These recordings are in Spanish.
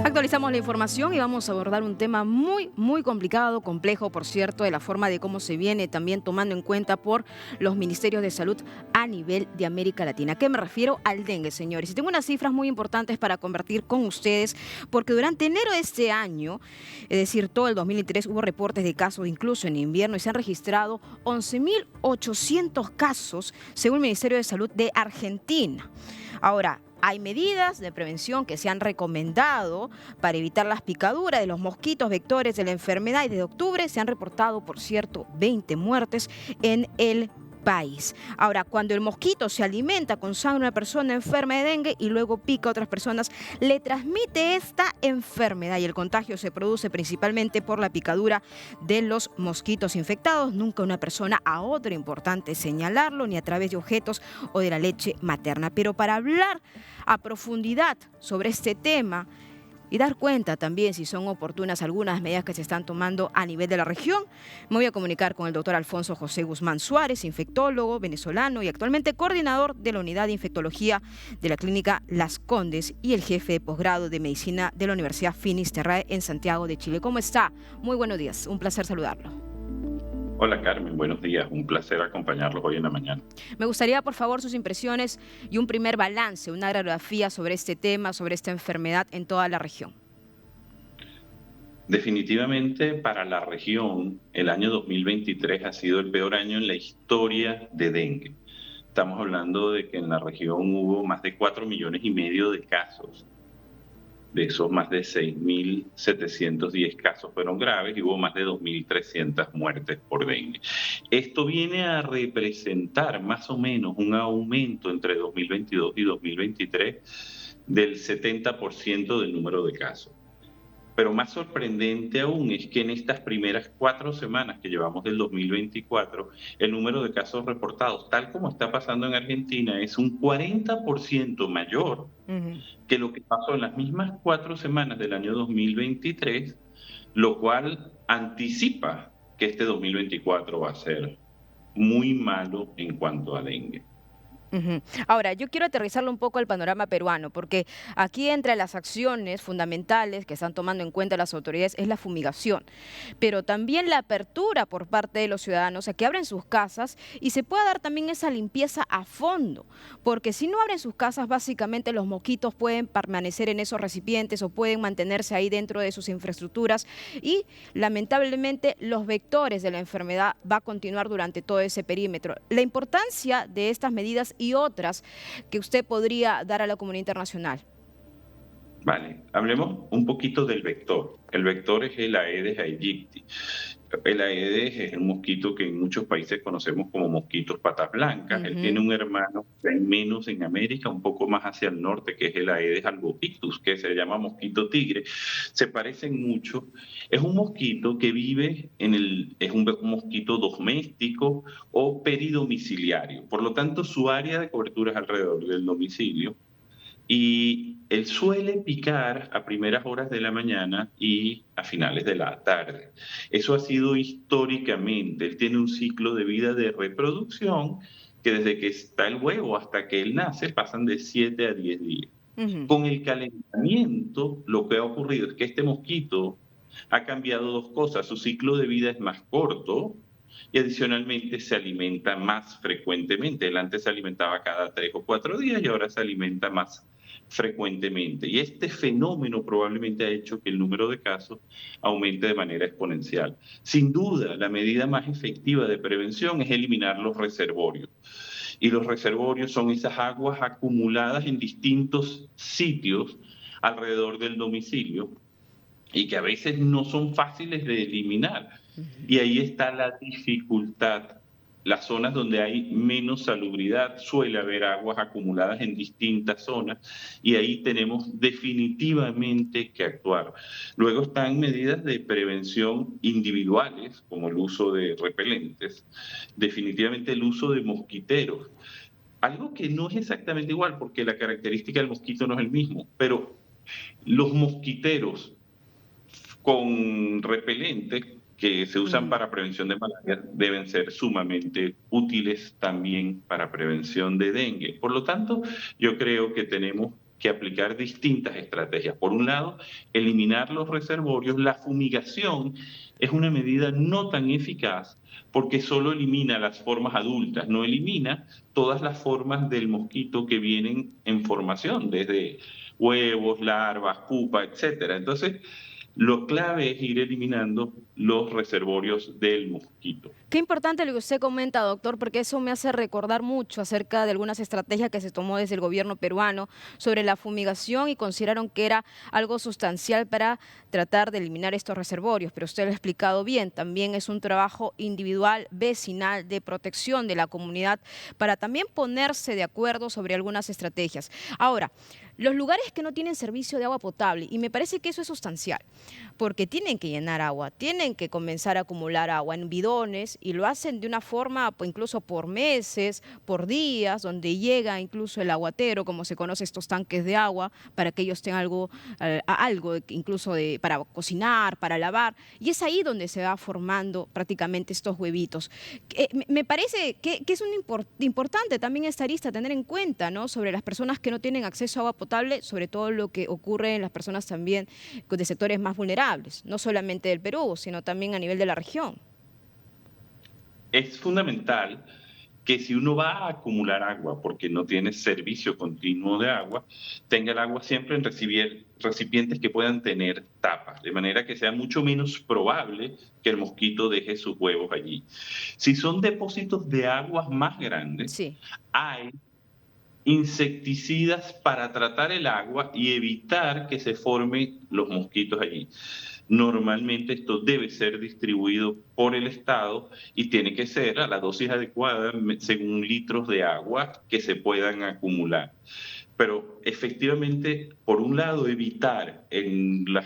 Actualizamos la información y vamos a abordar un tema muy complicado, complejo, por cierto, de la forma de cómo se viene también tomando en cuenta por los ministerios de salud a nivel de América Latina. ¿A qué me refiero? Al dengue, señores. Y tengo unas cifras muy importantes para convertir con ustedes, porque durante enero de este año, es decir, todo el 2023, hubo reportes de casos incluso en invierno y se han registrado 11.800 casos, según el Ministerio de Salud de Argentina. Ahora, hay medidas de prevención que se han recomendado para evitar las picaduras de los mosquitos vectores de la enfermedad y desde octubre se han reportado, por cierto, 20 muertes en el país. Ahora, cuando el mosquito se alimenta con sangre de una persona enferma de dengue y luego pica a otras personas, le transmite esta enfermedad y el contagio se produce principalmente por la picadura de los mosquitos infectados, nunca una persona a otra, importante señalarlo, ni a través de objetos o de la leche materna. Pero para hablar a profundidad sobre este tema y dar cuenta también si son oportunas algunas medidas que se están tomando a nivel de la región, me voy a comunicar con el doctor Alfonso José Guzmán Suárez, infectólogo venezolano y actualmente coordinador de la unidad de infectología de la clínica Las Condes y el jefe de posgrado de medicina de la Universidad Finisterrae en Santiago de Chile. ¿Cómo está? Muy buenos días, un placer saludarlo. Hola Carmen, buenos días. Un placer acompañarlos hoy en la mañana. Me gustaría, por favor, sus impresiones y un primer balance, una radiografía sobre este tema, sobre esta enfermedad en toda la región. Definitivamente para la región, el año 2023 ha sido el peor año en la historia de dengue. Estamos hablando de que en la región hubo más de 4,5 millones de casos. De esos, más de 6,710 casos fueron graves y hubo más de 2,300 muertes por dengue. Esto viene a representar más o menos un aumento entre 2022 y 2023 del 70% del número de casos. Pero más sorprendente aún es que en estas primeras 4 semanas que llevamos del 2024, el número de casos reportados, tal como está pasando en Argentina, es un 40% mayor Ujú. que lo que pasó en las mismas 4 semanas del año 2023, lo cual anticipa que este 2024 va a ser muy malo en cuanto a dengue. Ujú. Ahora, yo quiero aterrizarlo un poco al panorama peruano, porque aquí entre las acciones fundamentales que están tomando en cuenta las autoridades es la fumigación, pero también la apertura por parte de los ciudadanos a que abren sus casas y se pueda dar también esa limpieza a fondo, porque si no abren sus casas, básicamente los mosquitos pueden permanecer en esos recipientes o pueden mantenerse ahí dentro de sus infraestructuras y lamentablemente los vectores de la enfermedad va a continuar durante todo ese perímetro. La importancia de estas medidas y otras que usted podría dar a la comunidad internacional. Vale, hablemos un poquito del vector. El vector es el Aedes aegypti. El Aedes es el mosquito que en muchos países conocemos como mosquitos patas blancas. Él tiene Ujú. un hermano que hay menos en América, un poco más hacia el norte, que es el Aedes albopictus, que se llama mosquito tigre. Se parecen mucho. Es un mosquito que vive es un mosquito doméstico o peridomiciliario. Por lo tanto, su área de cobertura es alrededor del domicilio y él suele picar a primeras horas de la mañana y a finales de la tarde. Eso ha sido históricamente. Él tiene un ciclo de vida de reproducción que desde que está el huevo hasta que él nace pasan de 7 a 10 días. Ujú. Con el calentamiento, lo que ha ocurrido es que este mosquito ha cambiado dos cosas. Su ciclo de vida es más corto y adicionalmente se alimenta más frecuentemente. Él antes se alimentaba cada 3 o 4 días y ahora se alimenta más frecuentemente. Y este fenómeno probablemente ha hecho que el número de casos aumente de manera exponencial. Sin duda, la medida más efectiva de prevención es eliminar los reservorios. Y los reservorios son esas aguas acumuladas en distintos sitios alrededor del domicilio y que a veces no son fáciles de eliminar. Y ahí está la dificultad. Las zonas donde hay menos salubridad suele haber aguas acumuladas en distintas zonas y ahí tenemos definitivamente que actuar. Luego están medidas de prevención individuales, como el uso de repelentes, definitivamente el uso de mosquiteros. Algo que no es exactamente igual, porque la característica del mosquito no es el mismo, pero los mosquiteros con repelentes que se usan Ujú. para prevención de malaria deben ser sumamente útiles también para prevención de dengue. Por lo tanto, yo creo que tenemos que aplicar distintas estrategias. Por un lado, eliminar los reservorios. La fumigación es una medida no tan eficaz porque solo elimina las formas adultas, no elimina todas las formas del mosquito que vienen en formación, desde huevos, larvas, pupa, etcétera. Entonces, lo clave es ir eliminando los reservorios del mosquito. Qué importante lo que usted comenta, doctor, porque eso me hace recordar mucho acerca de algunas estrategias que se tomó desde el gobierno peruano sobre la fumigación y consideraron que era algo sustancial para tratar de eliminar estos reservorios. Pero usted lo ha explicado bien, también es un trabajo individual, vecinal, de protección de la comunidad para también ponerse de acuerdo sobre algunas estrategias. Ahora, los lugares que no tienen servicio de agua potable, y me parece que eso es sustancial, porque tienen que llenar agua, tienen que comenzar a acumular agua en bidones y lo hacen de una forma pues, incluso por meses, por días, donde llega incluso el aguatero, como se conoce estos tanques de agua, para que ellos tengan algo incluso para cocinar, para lavar, y es ahí donde se va formando prácticamente estos huevitos. Me parece que es importante también esta arista tener en cuenta, ¿no? Sobre las personas que no tienen acceso a agua potable, sobre todo lo que ocurre en las personas también de sectores más vulnerables, no solamente del Perú, sino también a nivel de la región. Es fundamental que si uno va a acumular agua porque no tiene servicio continuo de agua, tenga el agua siempre en recipientes que puedan tener tapas, de manera que sea mucho menos probable que el mosquito deje sus huevos allí. Si son depósitos de aguas más grandes, Sí. hay insecticidas para tratar el agua y evitar que se formen los mosquitos allí. Normalmente esto debe ser distribuido por el Estado y tiene que ser a la dosis adecuada según litros de agua que se puedan acumular. Pero efectivamente, por un lado, evitar en los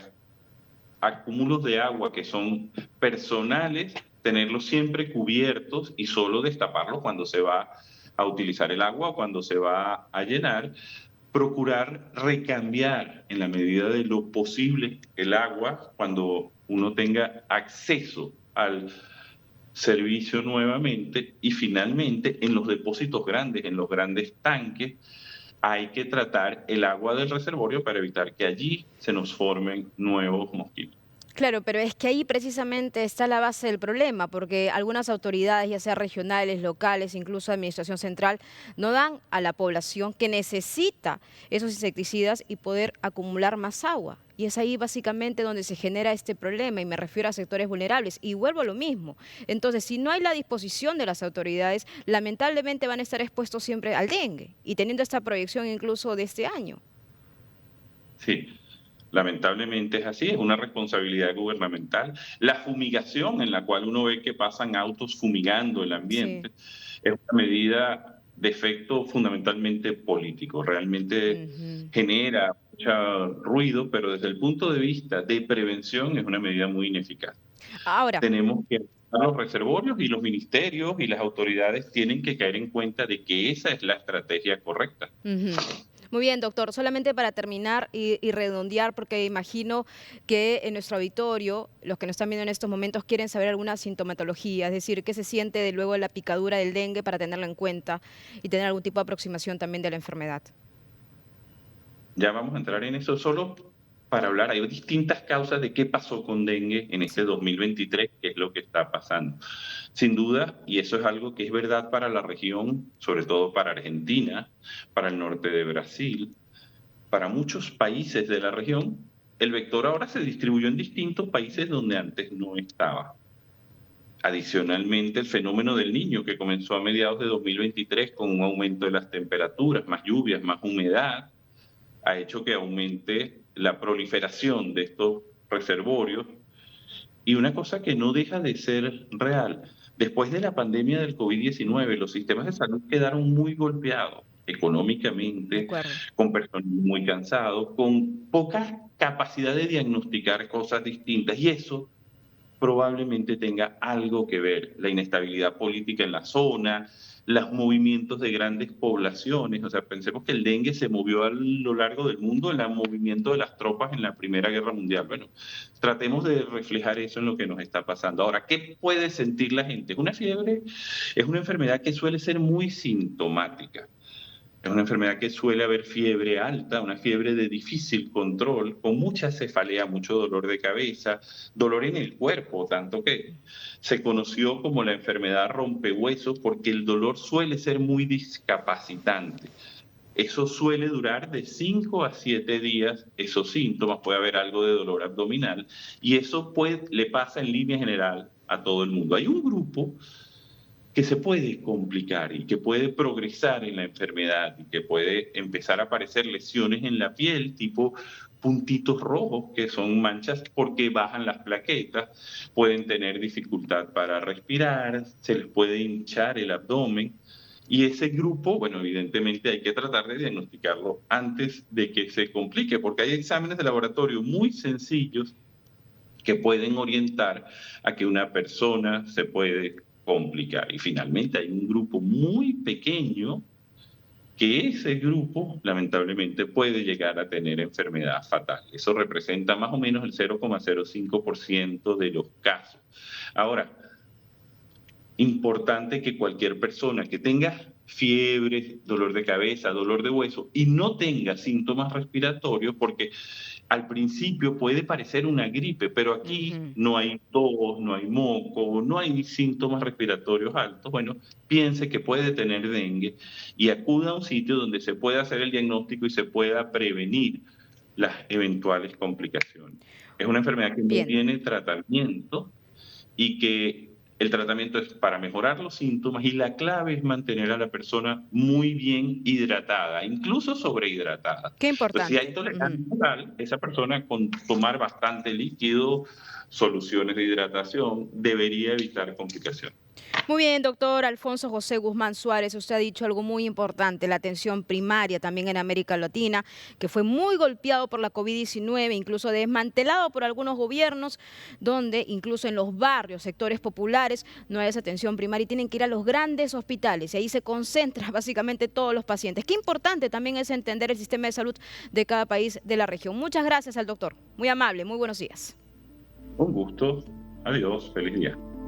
acúmulos de agua que son personales, tenerlos siempre cubiertos y solo destaparlos cuando se va a utilizar el agua o cuando se va a llenar, procurar recambiar en la medida de lo posible el agua cuando uno tenga acceso al servicio nuevamente y finalmente en los depósitos grandes, en los grandes tanques, hay que tratar el agua del reservorio para evitar que allí se nos formen nuevos mosquitos. Claro, pero es que ahí precisamente está la base del problema, porque algunas autoridades, ya sea regionales, locales, incluso administración central, no dan a la población que necesita esos insecticidas y poder acumular más agua. Y es ahí básicamente donde se genera este problema, y me refiero a sectores vulnerables. Y vuelvo a lo mismo. Entonces, si no hay la disposición de las autoridades, lamentablemente van a estar expuestos siempre al dengue, y teniendo esta proyección incluso de este año. Sí, lamentablemente es así, es una responsabilidad gubernamental. La fumigación, en la cual uno ve que pasan autos fumigando el Sí. ambiente, es una medida de efecto fundamentalmente político. Realmente Ujú. genera mucho ruido, pero desde el punto de vista de prevención es una medida muy ineficaz. Ahora, Tenemos que a los reservorios y los ministerios y las autoridades tienen que caer en cuenta de que esa es la estrategia correcta. ujú. Muy bien, doctor. Solamente para terminar y redondear, porque imagino que en nuestro auditorio, los que nos están viendo en estos momentos, quieren saber alguna sintomatología, es decir, qué se siente de luego de la picadura del dengue para tenerlo en cuenta y tener algún tipo de aproximación también de la enfermedad. Ya vamos a entrar en eso solo para hablar. Hay distintas causas de qué pasó con dengue en este Sí. 2023, qué es lo que está pasando. Sin duda, y eso es algo que es verdad para la región, sobre todo para Argentina, para el norte de Brasil, para muchos países de la región, el vector ahora se distribuyó en distintos países donde antes no estaba. Adicionalmente, el fenómeno del niño que comenzó a mediados de 2023 con un aumento de las temperaturas, más lluvias, más humedad, ha hecho que aumente la proliferación de estos reservorios. Y una cosa que no deja de ser real, después de la pandemia del COVID-19, los sistemas de salud quedaron muy golpeados De económicamente, acuerdo. con personas muy cansados, con poca capacidad de diagnosticar cosas distintas. Y eso probablemente tenga algo que ver, la inestabilidad política en la zona, los movimientos de grandes poblaciones. O sea, pensemos que el dengue se movió a lo largo del mundo en el movimiento de las tropas en la Primera Guerra Mundial. Bueno, tratemos de reflejar eso en lo que nos está pasando. Ahora, ¿qué puede sentir la gente? Es una fiebre, es una enfermedad que suele ser muy sintomática. Es una enfermedad que suele haber fiebre alta, una fiebre de difícil control, con mucha cefalea, mucho dolor de cabeza, dolor en el cuerpo, tanto que se conoció como la enfermedad rompehuesos porque el dolor suele ser muy discapacitante. Eso suele durar de 5 a 7 días, esos síntomas, puede haber algo de dolor abdominal, y eso le pasa en línea general a todo el mundo. Hay un grupo que se puede complicar y que puede progresar en la enfermedad y que puede empezar a aparecer lesiones en la piel, tipo puntitos rojos, que son manchas porque bajan las plaquetas, pueden tener dificultad para respirar, se les puede hinchar el abdomen. Y ese grupo, bueno, evidentemente hay que tratar de diagnosticarlo antes de que se complique, porque hay exámenes de laboratorio muy sencillos que pueden orientar a que una persona se puede complicar. Y finalmente hay un grupo muy pequeño que ese grupo lamentablemente puede llegar a tener enfermedad fatal. Eso representa más o menos el 0,05% de los casos. Ahora, importante que cualquier persona que tenga fiebre, dolor de cabeza, dolor de hueso y no tenga síntomas respiratorios, porque al principio puede parecer una gripe, pero aquí Ujú. no hay tos, no hay moco, no hay síntomas respiratorios altos. Bueno, piense que puede tener dengue y acuda a un sitio donde se pueda hacer el diagnóstico y se pueda prevenir las eventuales complicaciones. Es una enfermedad que no Bien. tiene tratamiento y que el tratamiento es para mejorar los síntomas y la clave es mantener a la persona muy bien hidratada, incluso sobrehidratada. Qué Entonces, si importante. hay tolerancia Ujú. oral, esa persona con tomar bastante líquido, soluciones de hidratación, debería evitar complicaciones. Muy bien, doctor Alfonso José Guzmán Suárez, usted ha dicho algo muy importante, la atención primaria también en América Latina, que fue muy golpeado por la COVID-19, incluso desmantelado por algunos gobiernos, donde incluso en los barrios, sectores populares, no hay esa atención primaria y tienen que ir a los grandes hospitales y ahí se concentran básicamente todos los pacientes. Qué importante también es entender el sistema de salud de cada país de la región. Muchas gracias al doctor, muy amable, muy buenos días. Un gusto. Adiós. Feliz día.